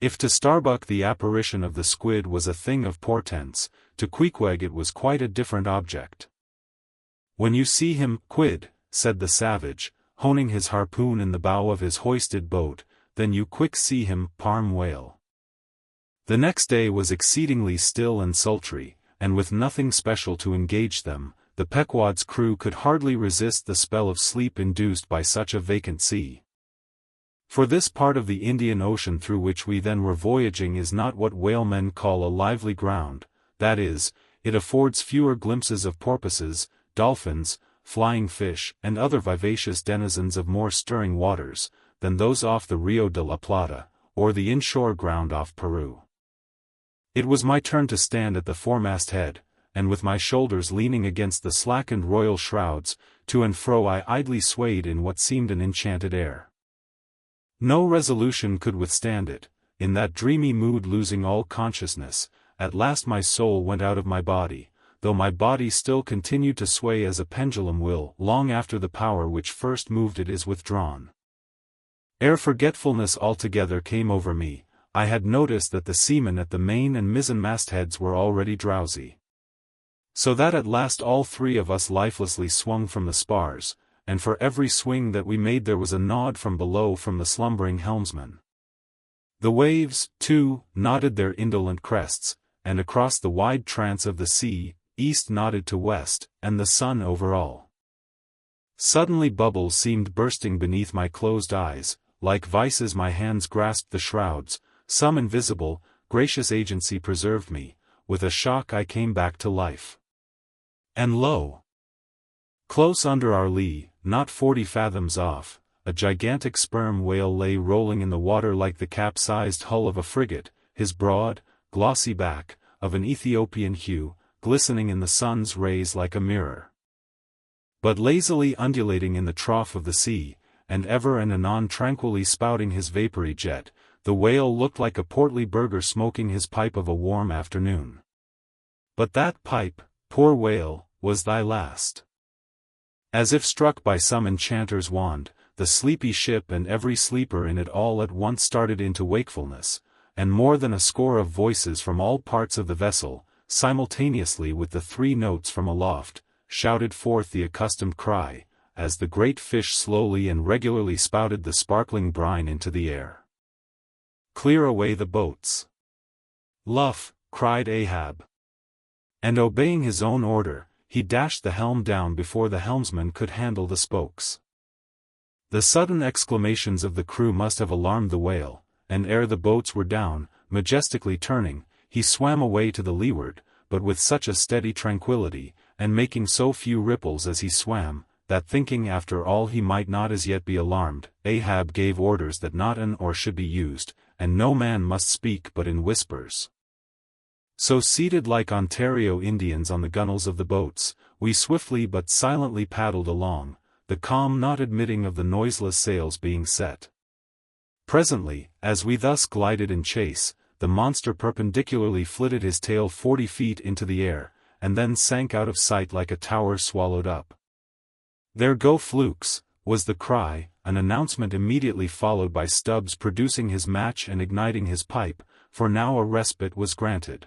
If to Starbuck the apparition of the squid was a thing of portents, to Queequeg it was quite a different object. "When you see him, Quid," said the savage, honing his harpoon in the bow of his hoisted boat, "then you quick see him, Parm Whale." The next day was exceedingly still and sultry, and with nothing special to engage them, the Pequod's crew could hardly resist the spell of sleep induced by such a vacant sea. For this part of the Indian Ocean through which we then were voyaging is not what whalemen call a lively ground, that is, it affords fewer glimpses of porpoises, dolphins, flying fish, and other vivacious denizens of more stirring waters, than those off the Rio de la Plata, or the inshore ground off Peru. It was my turn to stand at the foremast head, and with my shoulders leaning against the slackened royal shrouds, to and fro I idly swayed in what seemed an enchanted air. No resolution could withstand it. In that dreamy mood, losing all consciousness, at last my soul went out of my body, though my body still continued to sway as a pendulum will long after the power which first moved it is withdrawn. Ere forgetfulness altogether came over me, I had noticed that the seamen at the main and mizzen mastheads were already drowsy. So that at last all three of us lifelessly swung from the spars, and for every swing that we made there was a nod from below from the slumbering helmsman. The waves, too, nodded their indolent crests, and across the wide trance of the sea, east nodded to west, and the sun over all. Suddenly bubbles seemed bursting beneath my closed eyes, like vices my hands grasped the shrouds, some invisible, gracious agency preserved me, with a shock I came back to life. And lo! Close under our lee, not 40 fathoms off, a gigantic sperm whale lay rolling in the water like the capsized hull of a frigate, his broad, glossy back, of an Ethiopian hue, glistening in the sun's rays like a mirror. But lazily undulating in the trough of the sea, and ever and anon tranquilly spouting his vapory jet, the whale looked like a portly burgher smoking his pipe of a warm afternoon. But that pipe, poor whale, was thy last. As if struck by some enchanter's wand, the sleepy ship and every sleeper in it all at once started into wakefulness, and more than a score of voices from all parts of the vessel, simultaneously with the 3 notes from aloft, shouted forth the accustomed cry, as the great fish slowly and regularly spouted the sparkling brine into the air. "Clear away the boats." "Luff," cried Ahab. And obeying his own order, he dashed the helm down before the helmsman could handle the spokes. The sudden exclamations of the crew must have alarmed the whale, and ere the boats were down, majestically turning, he swam away to the leeward, but with such a steady tranquillity, and making so few ripples as he swam, that thinking after all he might not as yet be alarmed, Ahab gave orders that not an oar should be used, and no man must speak but in whispers. So seated like Ontario Indians on the gunwales of the boats, we swiftly but silently paddled along, the calm not admitting of the noiseless sails being set. Presently, as we thus glided in chase, the monster perpendicularly flitted his tail 40 feet into the air, and then sank out of sight like a tower swallowed up. "There go flukes," was the cry, an announcement immediately followed by Stubbs producing his match and igniting his pipe, for now a respite was granted.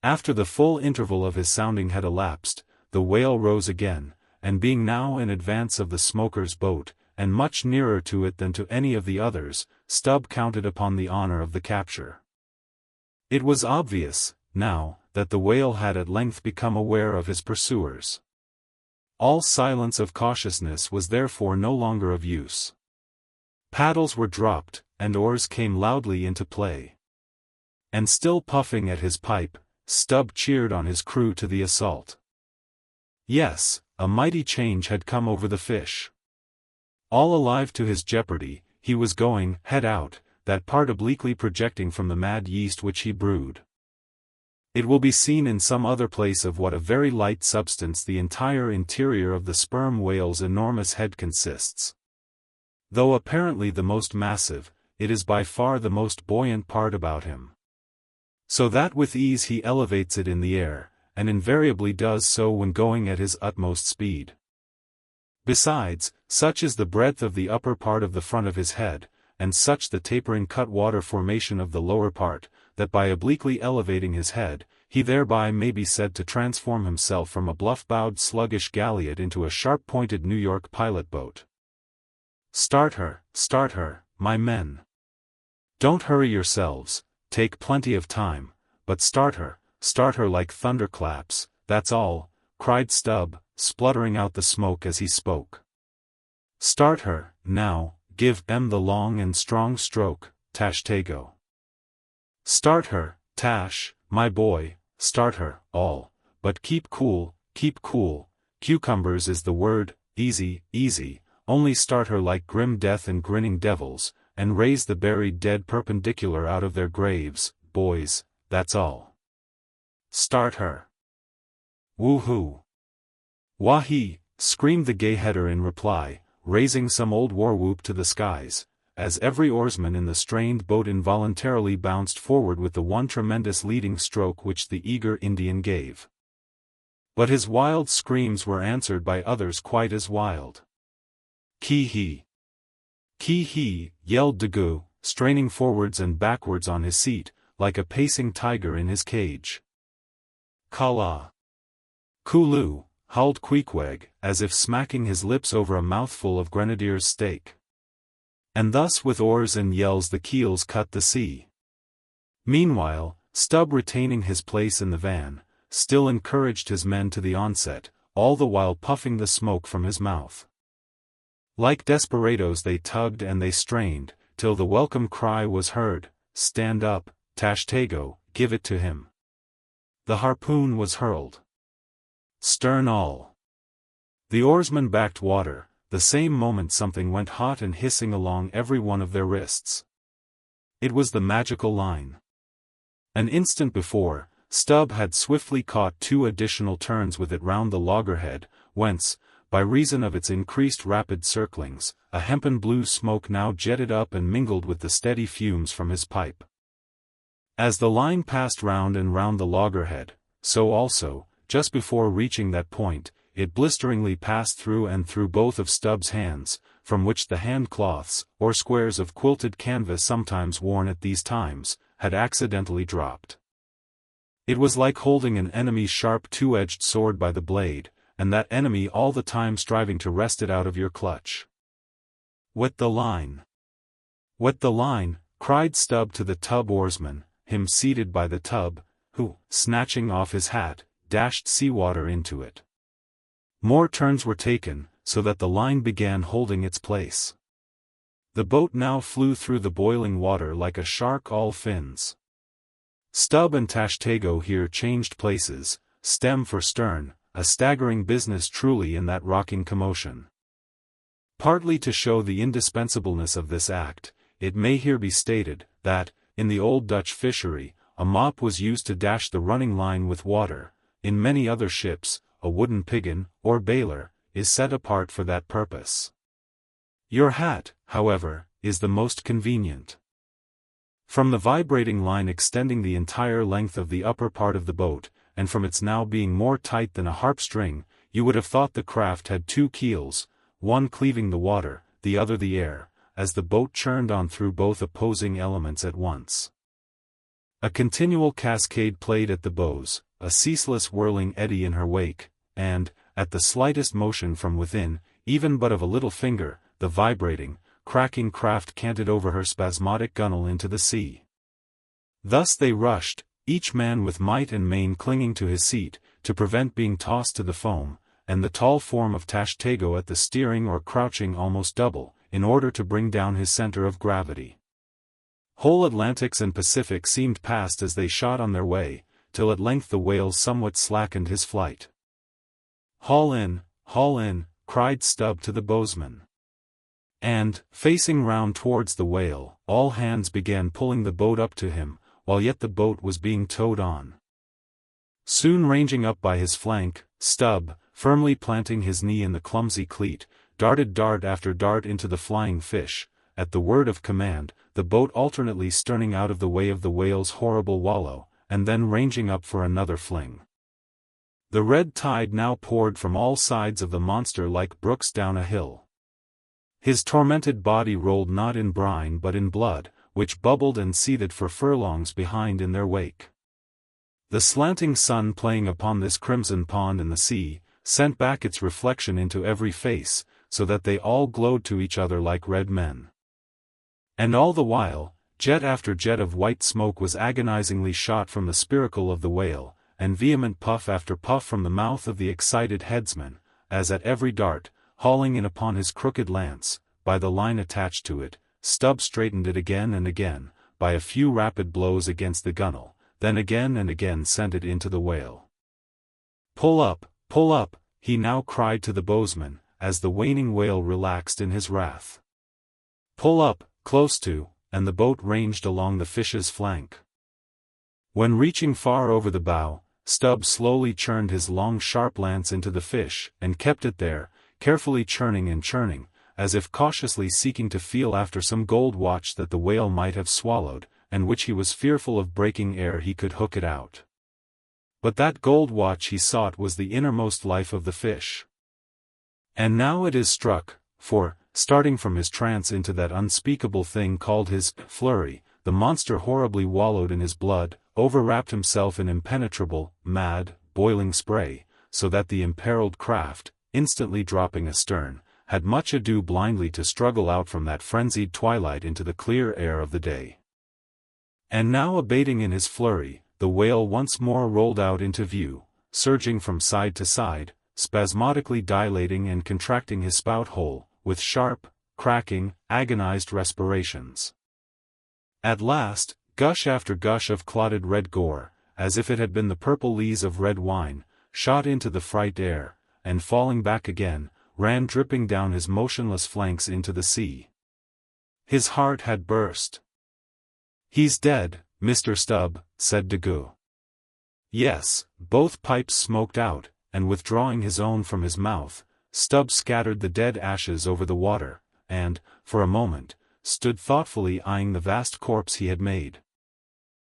After the full interval of his sounding had elapsed, the whale rose again, and being now in advance of the smoker's boat, and much nearer to it than to any of the others, Stubb counted upon the honor of the capture. It was obvious, now, that the whale had at length become aware of his pursuers. All silence of cautiousness was therefore no longer of use. Paddles were dropped, and oars came loudly into play. And still puffing at his pipe, Stubb cheered on his crew to the assault. Yes, a mighty change had come over the fish. All alive to his jeopardy, he was going, head out, that part obliquely projecting from the mad yeast which he brewed. It will be seen in some other place of what a very light substance the entire interior of the sperm whale's enormous head consists. Though apparently the most massive, it is by far the most buoyant part about him. So that with ease he elevates it in the air, and invariably does so when going at his utmost speed. Besides, such is the breadth of the upper part of the front of his head, and such the tapering cut-water formation of the lower part, that by obliquely elevating his head, he thereby may be said to transform himself from a bluff-bowed sluggish galliot into a sharp-pointed New York pilot-boat. Start her, my men. Don't hurry yourselves, take plenty of time, but start her like thunderclaps, that's all, cried Stubb, spluttering out the smoke as he spoke. Start her, now, give them the long and strong stroke, Ch62. Start her, Tash, my boy, start her, all, but keep cool, cucumbers is the word, easy, only start her like grim death and grinning devils, and raise the buried dead perpendicular out of their graves, boys, that's all. Start her. Woo-hoo. Wah-hee, screamed the gay-header in reply, raising some old war-whoop to the skies, as every oarsman in the strained boat involuntarily bounced forward with the one tremendous leading stroke which the eager Indian gave. But his wild screams were answered by others quite as wild. Kee-hee! Kee-hee! Yelled Daggoo, straining forwards and backwards on his seat, like a pacing tiger in his cage. Kala! Kulu! Howled Queequeg, as if smacking his lips over a mouthful of grenadier's steak. And thus with oars and yells the keels cut the sea. Meanwhile, Stubb, retaining his place in the van, still encouraged his men to the onset, all the while puffing the smoke from his mouth. Like desperadoes they tugged and they strained, till the welcome cry was heard, "Stand up, Ch62, give it to him." The harpoon was hurled. Stern all. The oarsmen backed water, the same moment something went hot and hissing along every one of their wrists. It was the magical line. An instant before, Stubb had swiftly caught 2 additional turns with it round the loggerhead, whence, by reason of its increased rapid circlings, a hempen blue smoke now jetted up and mingled with the steady fumes from his pipe. As the line passed round and round the loggerhead, so also, just before reaching that point, it blisteringly passed through and through both of Stubb's hands, from which the hand-cloths, or squares of quilted canvas sometimes worn at these times, had accidentally dropped. It was like holding an enemy's sharp 2-edged sword by the blade, and that enemy all the time striving to wrest it out of your clutch. "Wet the line! Wet the line!" cried Stubb to the tub oarsman, him seated by the tub, who, snatching off his hat, dashed seawater into it. More turns were taken, so that the line began holding its place. The boat now flew through the boiling water like a shark all fins. Stubb and Ch62 here changed places, stem for stern, a staggering business truly in that rocking commotion. Partly to show the indispensableness of this act, it may here be stated, that, in the old Dutch fishery, a mop was used to dash the running line with water. In many other ships, a wooden piggin, or bailer, is set apart for that purpose. Your hat, however, is the most convenient. From the vibrating line extending the entire length of the upper part of the boat, and from its now being more tight than a harp string, you would have thought the craft had 2 keels, one cleaving the water, the other the air, as the boat churned on through both opposing elements at once. A continual cascade played at the bows, a ceaseless whirling eddy in her wake, and, at the slightest motion from within, even but of a little finger, the vibrating, cracking craft canted over her spasmodic gunwale into the sea. Thus they rushed, each man with might and main clinging to his seat, to prevent being tossed to the foam, and the tall form of Ch62 at the steering or crouching almost double, in order to bring down his center of gravity. Whole Atlantics and Pacific seemed past as they shot on their way, till at length the whale somewhat slackened his flight. Haul in, cried Stubb to the bowsman. And, facing round towards the whale, all hands began pulling the boat up to him, while yet the boat was being towed on. Soon ranging up by his flank, Stubb, firmly planting his knee in the clumsy cleat, darted dart after dart into the flying fish. At the word of command, the boat alternately sterning out of the way of the whale's horrible wallow, and then ranging up for another fling. The red tide now poured from all sides of the monster like brooks down a hill. His tormented body rolled not in brine but in blood, which bubbled and seethed for furlongs behind in their wake. The slanting sun playing upon this crimson pond in the sea, sent back its reflection into every face, so that they all glowed to each other like red men. And all the while, jet after jet of white smoke was agonizingly shot from the spiracle of the whale, and vehement puff after puff from the mouth of the excited headsman, as at every dart, hauling in upon his crooked lance, by the line attached to it, Stubb straightened it again and again, by a few rapid blows against the gunwale, then again and again sent it into the whale. Pull up, he now cried to the bowsman, as the waning whale relaxed in his wrath. Pull up, close to, and the boat ranged along the fish's flank. When reaching far over the bow, Stubb slowly churned his long sharp lance into the fish, and kept it there, carefully churning and churning, as if cautiously seeking to feel after some gold watch that the whale might have swallowed, and which he was fearful of breaking ere he could hook it out. But that gold watch he sought was the innermost life of the fish. And now it is struck, for, starting from his trance into that unspeakable thing called his flurry, the monster horribly wallowed in his blood, overwrapped himself in impenetrable, mad, boiling spray, so that the imperiled craft, instantly dropping astern, had much ado blindly to struggle out from that frenzied twilight into the clear air of the day. And now abating in his flurry, the whale once more rolled out into view, surging from side to side, spasmodically dilating and contracting his spout hole, with sharp, cracking, agonized respirations. At last, gush after gush of clotted red gore, as if it had been the purple lees of red wine, shot into the fright air, and falling back again, ran dripping down his motionless flanks into the sea. His heart had burst. "He's dead, Mr. Stubb," said Daggoo. Yes, both pipes smoked out, and withdrawing his own from his mouth, Stubb scattered the dead ashes over the water, and, for a moment, stood thoughtfully eyeing the vast corpse he had made.